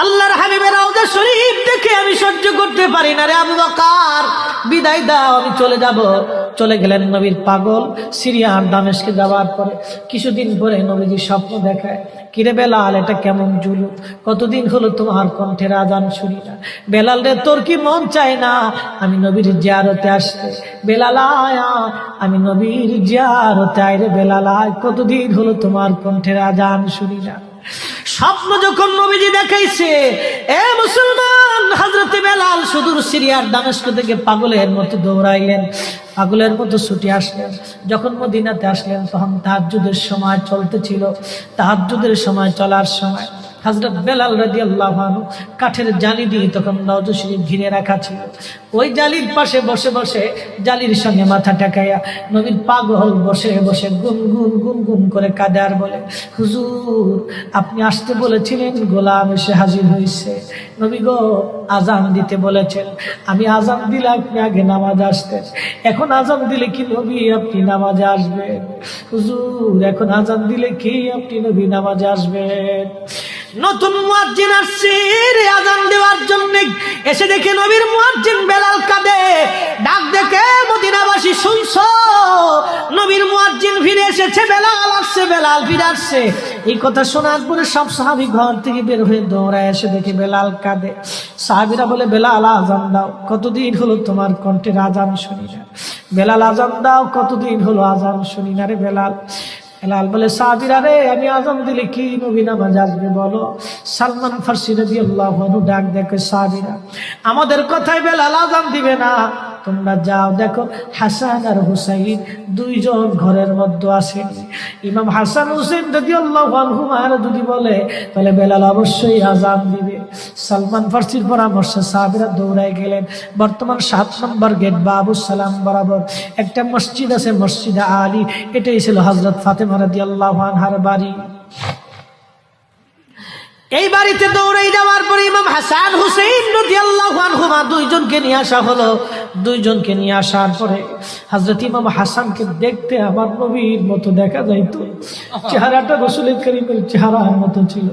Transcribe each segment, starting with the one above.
আল্লাহর হাবিবের রওজা শরীফ দেখে আমি সহ্য করতে পারি না রে আবু বকর, বিদায় দাও, আমি চলে যাব। চলে গেলেন নবীর পাগল। সিরিয়ার দামেস্কে যাওয়ার পরে কিছুদিন পরে নবীজি স্বপ্ন দেখায়, কিরে বেলাল, এটা কেমন জুলুম, কতদিন হলো তোমার কণ্ঠের আজান শুনি না। বেলাল রে, তোর কি মন চায় না আমি নবীর জিয়ারতে আসতে? বেলাল আয়া, আমি নবীর জিয়ারতে আয় রে বেলাল আয়, কতদিন হলো তোমার কণ্ঠের আজান শুনি না। স্বপ্ন যখন নবীজি দেখাইছে, এ মুসলমান, হযরতে বেলাল সুদূর সিরিয়ার দামেস্ক থেকে পাগলের মতো দৌড়াইলেন, পাগলের মতো ছুটে আসলেন। যখন মদিনাতে আসলেন তখন তাহাজ্জুদের সময় চলতেছিল। তাহাজ্জুদের সময় চলার সময় হযরত বেলাল রাদিয়াল্লাহু আনহু কাঠের জালি দিয়ে তখন রওজা শরীফ ঘিরে রাখা ছিল। ওই জালির পাশে বসে বসে জালির সঙ্গে মাথা ঠেকাইয়া নবীর পাগল বসে বসে গুনগুন গুনগুন করে কাঁদে আর বলে, হুজুর, আপনি আসতে বলেছিলেন, গোলাম এসে হাজির হয়েছে। নবী গো, আজান দিতে বলেছেন, আমি আজান দিলে আপনি আগে নামাজ আসতেন, এখন আজান দিলে কি নবী আপনি নামাজে আসবেন? হুজুর, এখন আজান দিলে কি আপনি নবী নামাজে আসবেন? নতুন মুয়াজ্জিন আসছে আজান দেওয়ার জন্য, এসে দেখে নবীর মুয়াজ্জিন বেলাল কাঁদে। ডাক দেখে মদিনাবাসী, শুনছো, নবীর মুয়াজ্জিন ফিরে এসেছে, বেলাল আসছে, বেলাল ফিরে আসছে। এই কথা শোনার পরে সব সাহাবী ঘর থেকে বের হয়ে দৌড়ায় এসে দেখে বেলাল কাঁদে। সাহাবীরা বলে, বেলাল আজান দাও, কতদিন হলো তোমার কণ্ঠের আজান শুনি না। বেলাল আজান দাও, কতদিন হলো আজান শুনি না রে বেলাল। বেলাল বলে, সাহাবীরা রে, আমি আজান দিলে কি নবী নামাজ আসবে বলো? সালমান ফারসি রাদিয়াল্লাহু আনহু ডাক দেখে, সাহাবীরা, আমাদের কথায় বেলাল আজান দিবে না, তোমরা যাও দেখো হাসান আর হুসাইন দুইজন ঘরের মধ্যে আসেন। ইমাম হাসান হুসেন রাদিয়াল্লাহু আনহুমা যদি বলে তাহলে বেলাল অবশ্যই আজান দিবে। সালমান ফারসির পরামর্শে সাহাবীরা দৌড়ায় গেলেন। বর্তমান 7 নম্বর গেট বাবু সালাম বরাবর একটা মসজিদ আছে, মসজিদে আলী, এটাই ছিল হযরত ফাতেমা রাদিয়াল্লাহু আনহার বাড়ি। এই বাড়িতে দৌড়ে যাওয়ার পরে ইমাম হাসান হুসেইন রাদিয়াল্লাহু আনহুমা দুইজনকে নিয়ে আসা হলো। দুইজনকে নিয়ে আসার পরে হযরত ইমাম হাসানকে দেখতে আমার নবীর মতো দেখা যাইতো, চেহারাটা রাসূল করিমের চেহারার মতো ছিল।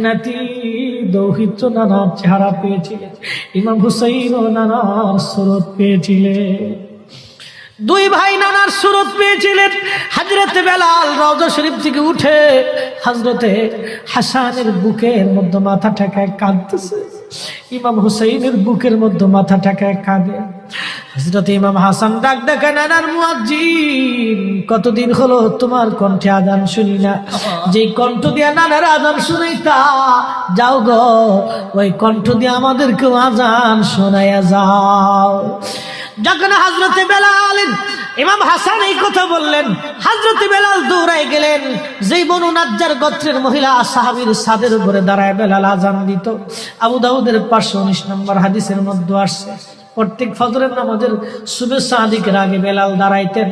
নাতি দৌহিত্র নানার চেহারা পেয়েছিলেন, ইমাম হুসাইনও নানার সুরত পেয়েছিলেন। দুই ভাই নানার সুরত পেয়েছিলেন। হযরতে বেলাল রওজা শরীফ থেকে উঠে হযরতে হাসানের বুকের মধ্যে মাথা ঠেকায় কাঁদতেছে, ইমাম হুসাইনের বুকের মধ্যে মাথা ঠেকায় কাঁদে। হযরতে ইমাম হাসান ডাক ডাকা, নানার মুয়াজ্জিন, কতদিন হলো তোমার কণ্ঠে আজান শুনি না, যেই কণ্ঠ দিয়া নানার আজান শুনাইতা, যাও গো ওই কণ্ঠ দিয়ে আমাদেরকেও আজান শোনাইয়া যাও। যখন হযরতে বেলাল ইমাম হাসান এই কথা বললেন, হযরতে বেলাল দৌড়ায় গেলেন। যেই বনু নাজ্জার গোত্রের মহিলা সাহাবীর ছাদের উপরে দাঁড়ায় বেলাল আজান দিত। আবু দাউদের 519 নম্বর হাদিসের মধ্যে আসছে, প্রত্যেক ফজরের নামাজের সুবহ সাদিকের আগে বেলাল দাঁড়াইতেন।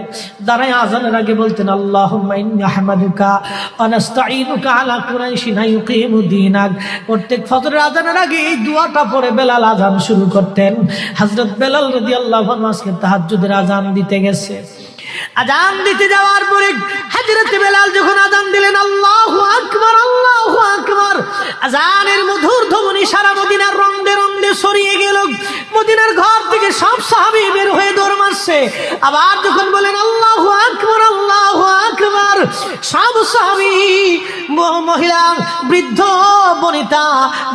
দাঁড়ায় আজানের আগে বলতেন, আল্লাহুম্মা ইন্নী আহমাদুকা ওয়া নাস্তাঈনুকা আলা কুরাইশিন ইউকিমু দীনাক। প্রত্যেক ফজরের আজানের আগে এই দোয়াটা পড়ে বেলাল আজান শুরু করতেন। হযরত বেলাল রাদিয়াল্লাহু আনহু আজকে তাহাজ্জুদের আজান দিতে গেছে। আজান দিতে যাওয়ার পরে হযরত বেলাল যখন আজান দিলেন, আল্লাহু আকবার, আল্লাহু আকবার, আজানের মধুর ধ্বনি সারা মদিনার রন্দে রন্দে ছড়িয়ে গেল। মদিনার ঘর থেকে সব সাহাবী বের হয়ে দৌড় মারছে। আবার যখন বলেন আল্লাহু আকবার, আল্লাহু আকবার, সব সাহাবী, মহিলা, বৃদ্ধ, বনিতা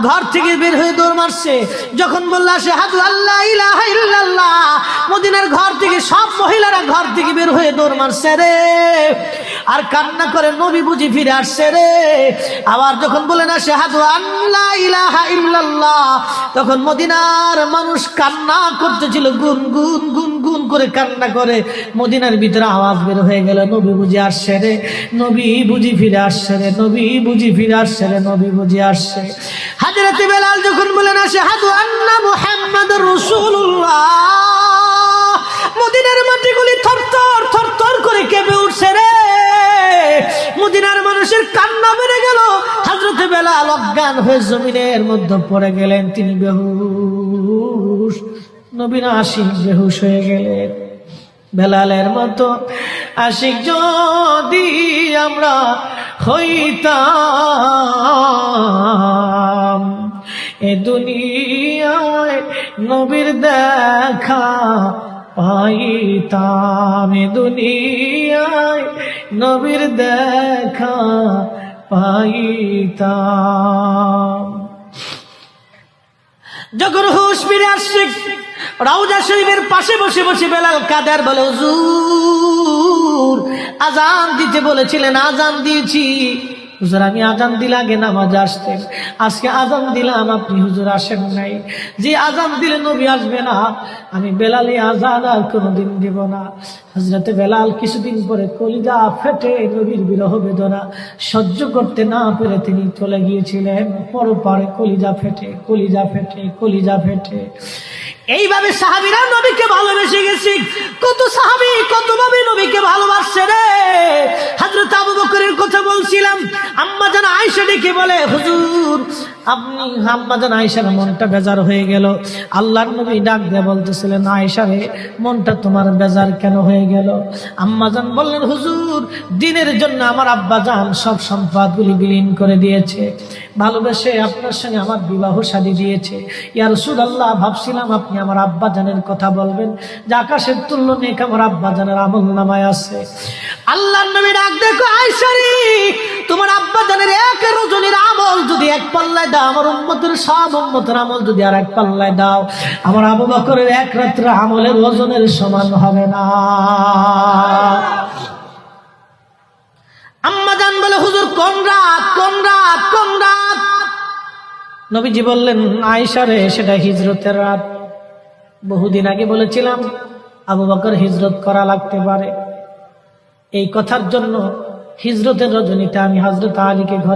ঘর থেকে বের হয়ে দৌড় মারছে। যখন বলল আশহাদু আল্লা ইলাহা ইল্লাল্লাহ, মদিনার ঘর থেকে সব মহিলারা ঘর থেকে বের হয়ে দৌড় মারছে রে, আর কান্না করে, নবী বুঝি ফিরে আসছে রে। আবার যখন বলেন আশহাদু আল্লা ইলাহা ইল্লাল্লাহ, তখন মদিনার মানুষ কান্না করতেছিল, গুনগুন গুনগুন করে কান্না করে। মদিনার ভিতরে আওয়াজ বের হয়ে গেল, নবী বুঝি আসছে রে, নবী বুঝি ফিরে আসছে রে, নবী বুঝি ফিরে আসছে রে, নবী বুঝি আসছে। হযরতে বেলাল যখন বলেন আশহাদু আন্না মুহাম্মাদুর রাসূলুল্লাহ, মদিনার মাটিগুলি থরথর থরথর করে কেঁপে উঠছে রে। মদিনার মানুষের কান্না বেড়ে গেল। হযরতে বেলাল অজ্ঞান হয়ে জমিনের মধ্যে পড়ে গেলেন, তিনি বেহুশ। নবীর আশিক বেহুশ হয়ে গেলেন। বেলালের মতো আশিক যদি আমরা হইতাম, এ দুনিয়ায় নবীর দেখা পাইতাম, এ দুনিয়ায় নবীর দেখা পাইতাম। যখন হুঁশ ফিরে আসছে, রওজা শরীফের পাশে বসে বসে বেলাল কাদের বলে, হুজুর আজান দিতে বলেছিলেন, আজান দিয়েছি। হুজুর আমি আজান দিলে আগে নামাজ আসতেন, আজকে আজান দিলাম আপনি হুজুর আসেন নাই। যে আজান দিলে নবী আসবে না, আমি বেলালে আজান আর কোনোদিন দিব না। হযরতে বেলাল কিছুদিন পরে কলিজা ফেটে নবীর বিরহ বেদনা সহ্য করতে না পেরে তিনি চলে গিয়েছিলেন পরপারে। কলিজা ফেটে, কলিজা ফেটে, কলিজা ফেটে। এইভাবে সাহাবীরা নবীকে ভালোবেসে গেছে। কত সাহাবী কতভাবে নবীকে ভালোবাসছে রে। হযরত আবু বকরের কথা বলছিলাম, আম্মা জান আয়েশা ডেকে বলে, হুজুর আপনি, আম্মা জান আয়েশার মনটা বেজার হয়ে গেল। আল্লাহর নবী ডাক দিয়ে বলতেছিলেন, আয়েশা রে মনটা তোমার বেজার কেন হয়ে গেল? আম্মা জান বললেন, হুজুর দিনের জন্য আমার আব্বা জান সব সম্পদগুলি বিলীন করে দিয়েছে, ভালোবেসে আপনার সঙ্গে আমার বিবাহ শাদী দিয়েছে। ইয়া রাসূলুল্লাহ ভাবছিলাম আপনি আমার আব্বা জানের কথা বলবেন, যে আকাশের তুল্য নেক আমার আব্বা জানের আমল নামায় আছে। আল্লাহর নবী ডাক দেখো, আয়েশা রে তোমার আব্বা জানের এক রজনীর আমল যদি এক পাল্লায় দাও, আমার উম্মতের সব উম্মতের আমল যদি আর এক পাল্লায় দাও, আমার আবু বকরের এক রাত্রে আমলের ওজনের সমান হবে না। আম্মা জান বলে, হুজুর কোন রাত, কোন রাত, কোন রাত? নবীজি বললেন, আয়েশা রে সেটা হিজরতের রাত। বহুদিন আগে বলেছিলাম আবু বকর হিজরত করা লাগতে পারে, এই কথার জন্য হিজরতের রজনীতে আমি হযরত আলীকে